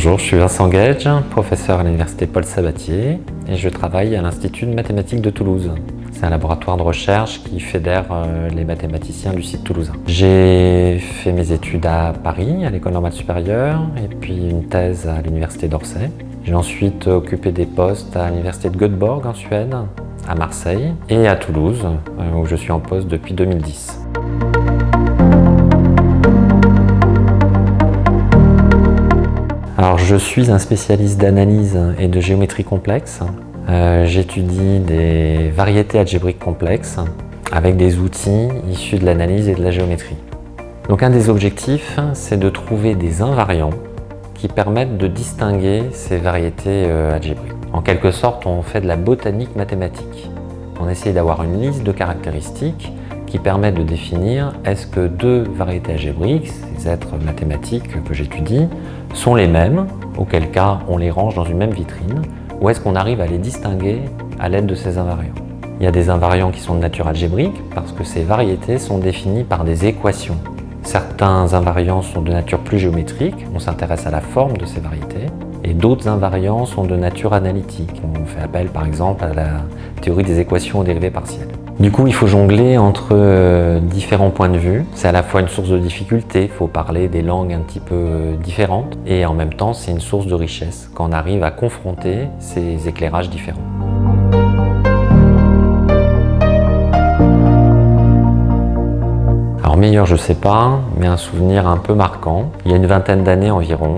Bonjour, je suis Vincent Gage, professeur à l'université Paul Sabatier et je travaille à l'Institut de mathématiques de Toulouse. C'est un laboratoire de recherche qui fédère les mathématiciens du site toulousain. J'ai fait mes études à Paris, à l'École normale supérieure, et puis une thèse à l'université d'Orsay. J'ai ensuite occupé des postes à l'université de Göteborg en Suède, à Marseille et à Toulouse, où je suis en poste depuis 2010. Alors, je suis un spécialiste d'analyse et de géométrie complexe. J'étudie des variétés algébriques complexes avec des outils issus de l'analyse et de la géométrie. Donc un des objectifs, c'est de trouver des invariants qui permettent de distinguer ces variétés algébriques. En quelque sorte, on fait de la botanique mathématique. On essaie d'avoir une liste de caractéristiques qui permet de définir est-ce que deux variétés algébriques, ces êtres mathématiques que j'étudie, sont les mêmes, auquel cas on les range dans une même vitrine, ou est-ce qu'on arrive à les distinguer à l'aide de ces invariants. Il y a des invariants qui sont de nature algébrique parce que ces variétés sont définies par des équations. Certains invariants sont de nature plus géométrique, on s'intéresse à la forme de ces variétés, et d'autres invariants sont de nature analytique. On fait appel par exemple à la théorie des équations aux dérivées partielles. Du coup, il faut jongler entre différents points de vue. C'est à la fois une source de difficulté, il faut parler des langues un petit peu différentes, et en même temps, c'est une source de richesse quand on arrive à confronter ces éclairages différents. Alors meilleur, je sais pas, mais un souvenir un peu marquant. Il y a une vingtaine d'années environ,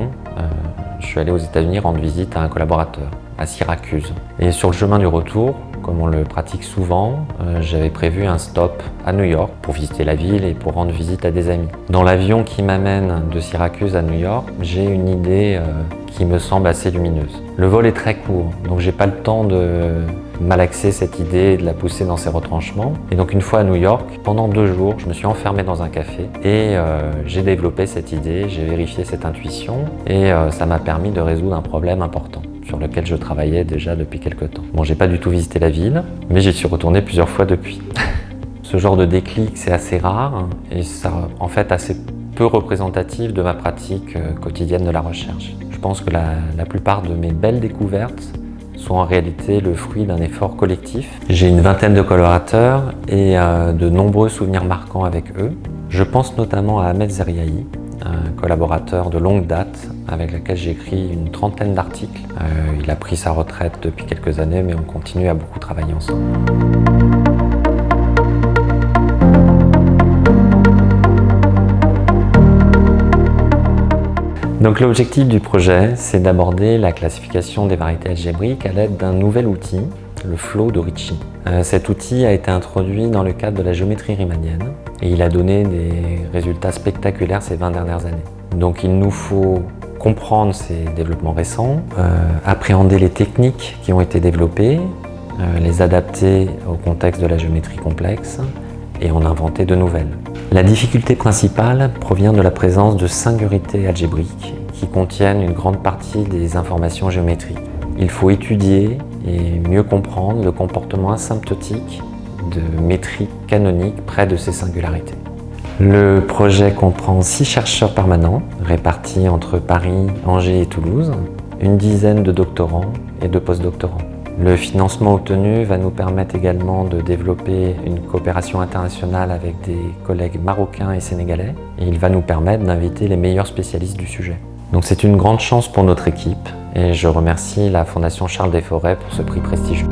je suis allé aux États-Unis rendre visite à un collaborateur, à Syracuse. Et sur le chemin du retour, comme on le pratique souvent, j'avais prévu un stop à New York pour visiter la ville et pour rendre visite à des amis. Dans l'avion qui m'amène de Syracuse à New York, j'ai une idée qui me semble assez lumineuse. Le vol est très court, donc j'ai pas le temps de malaxer cette idée et de la pousser dans ses retranchements. Et donc une fois à New York, pendant 2 jours, je me suis enfermé dans un café et j'ai développé cette idée, j'ai vérifié cette intuition et ça m'a permis de résoudre un problème important sur lequel je travaillais déjà depuis quelques temps. Bon, j'ai pas du tout visité la ville, mais j'y suis retourné plusieurs fois depuis. Ce genre de déclic, c'est assez rare et ça, en fait, assez peu représentatif de ma pratique quotidienne de la recherche. Je pense que la plupart de mes belles découvertes sont en réalité le fruit d'un effort collectif. J'ai une vingtaine de collaborateurs et de nombreux souvenirs marquants avec eux. Je pense notamment à Ahmed Zeriahi, un collaborateur de longue date avec lequel j'ai écrit une trentaine d'articles. Il a pris sa retraite depuis quelques années, mais on continue à beaucoup travailler ensemble. Donc l'objectif du projet, c'est d'aborder la classification des variétés algébriques à l'aide d'un nouvel outil, le flow de Ricci. Cet outil a été introduit dans le cadre de la géométrie riemannienne et il a donné des résultats spectaculaires ces 20 dernières années. Donc il nous faut comprendre ces développements récents, appréhender les techniques qui ont été développées, les adapter au contexte de la géométrie complexe et en inventer de nouvelles. La difficulté principale provient de la présence de singularités algébriques qui contiennent une grande partie des informations géométriques. Il faut étudier et mieux comprendre le comportement asymptotique de métriques canoniques près de ces singularités. Le projet comprend 6 chercheurs permanents répartis entre Paris, Angers et Toulouse, une dizaine de doctorants et de postdoctorants. Le financement obtenu va nous permettre également de développer une coopération internationale avec des collègues marocains et sénégalais et il va nous permettre d'inviter les meilleurs spécialistes du sujet. Donc c'est une grande chance pour notre équipe et je remercie la Fondation Charles Desforêts pour ce prix prestigieux.